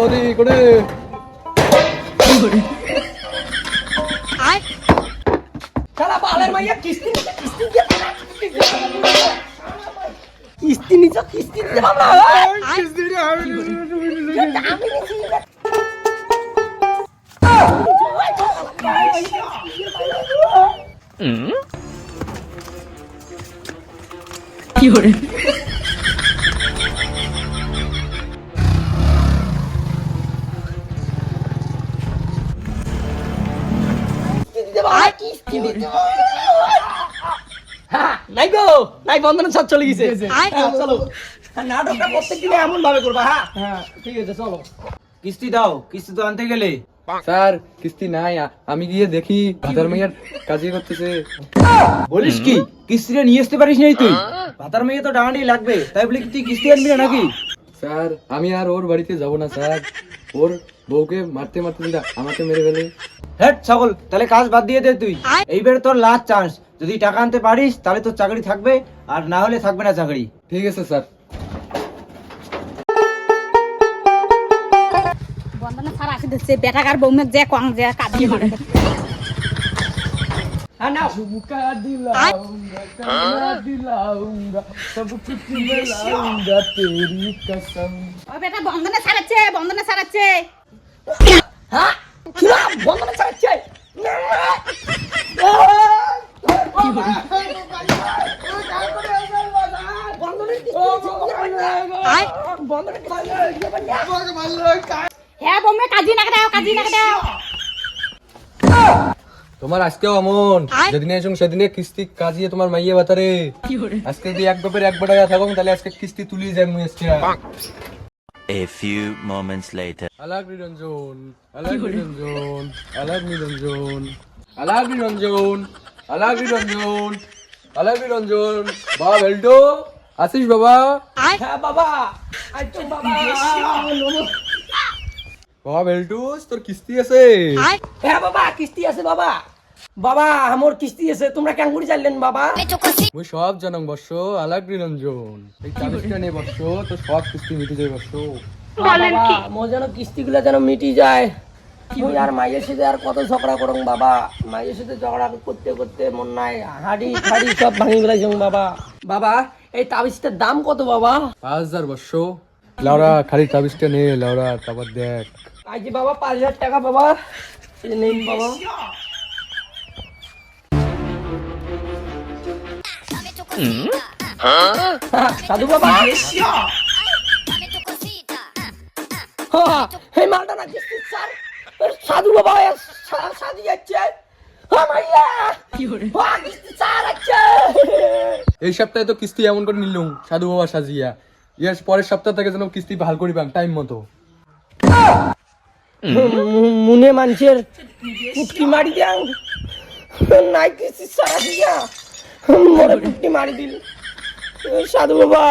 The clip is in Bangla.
어디 그래? শালা বালের মাইয়া কিস্তি নিচে কিস্তি দিতে পারবো না। কি করে নাই গো নাই বন্ধনের সাথে চলে গেছে। চলো নাটকটা প্রত্যেক দিনে এমন ভাবে করবা। হ্যাঁ ঠিক আছে চলো। কিস্তি দাও, কিস্তি তো আনতে গেলে। স্যার কিস্তি নাই, আমি গিয়ে দেখি ভাতার মাইয়ার কাজই করতেছে। বলিস কি কিস্তিটা নিয়ে আসতে পারিস নাই তুই? ভাতার মেয়ে তো ডাঙানি লাগবে, তাই বলে কি তুই কিস্তি আনবি না নাকি? স্যার আমি আর ওর বাড়িতে যাব না স্যার, ওর বউকে মারতে মারতে দিদা আমাকে মেরে ফেলে। হ্যাঁ ছাগল, তাহলে কাজ বাদ দিয়ে দে তুই। এইবারে তোর লাস্ট চান্স, যদি টাকা আনতে পারিস তাহলে তোর চাকরি থাকবে, আর না হলে থাকবে না চাকরি। ঠিক আছে স্যার। বন্ধনা সারা আসি দিচ্ছে বেটাকার বউমেক যে কং যে কাঁদিয়ে মারে। হ্যাঁ নাও। ও বেটা বন্ধনা সারাচ্ছে হ্যাঁ কিরা বন্ধনের ছাড়াচ্ছে। হ্যাঁ বউমে কাজি না দাও তোমার আজকেও অমন, যেদিনে আসুন সেদিনে কিস্তি কাজিয়ে তোমার মাইয়ে বাতারে। আজকে যদি এক বাপের এক বাটায় থাকো তাহলে আজকে কিস্তি তুলি যাই মুই আজকে। A few moments later. আলাগ নিরঞ্জন, আলাগ নিরঞ্জন, আলাগ নিরঞ্জন, আলাগ নিরঞ্জন, আলাগ নিরঞ্জন, আলাগ নিরঞ্জন। বাবা বেল্টো আসিস বাবা? হ্যাঁ বাবা আইতো বাবা। বাবা বেল্টু তোর কিস্তি আছে? হ্যাঁ বাবা কিস্তি আছে বাবা। বাবা আমার কিস্তি আছে, তোমরা কেন করে চাইলেন বাবা? মুই সব জানাম বর্ষ, আলাগ নিরঞ্জন। এই 40টা নে বর্ষ, তো সব কিস্তি মিটে যায় বর্ষ। বাবা মোর যেন কিস্তি গুলা যেন মিটি যায়। মুই আর মাইয়ের সাথে আর কত ঝগড়া করং বাবা। মাইয়ের সাথে ঝগড়া করতে করতে মন নাই হাড়ি ফাড়ি সব ভাঙি গেলাইছং বাবা। বাবা এই তাবিজটার দাম কত বাবা? 5000 বর্ষ। লাউরা খালি তাবিজটা নে লাউরা, তারপর দেখ। আজ বাবা 5000 টাকা বাবা, এই নিন বাবা। সাধু বাবা এই মালটা না কিস্তি স্যার। সাধু বাবা সাধু যাচ্ছে। এই সপ্তাহে তো কিস্তি এমন করে নিলুম সাধু বাবা সাজিয়া, ইয়ার পরের সপ্তাহ থেকে যেন কিস্তি ভাল করি পাম টাইম মতো। মুনে মানুষের পুটকি মারি দেন নাই কিস্তি সারা দিয়া মরে পুটকি মারি দিল সাধু বাবা।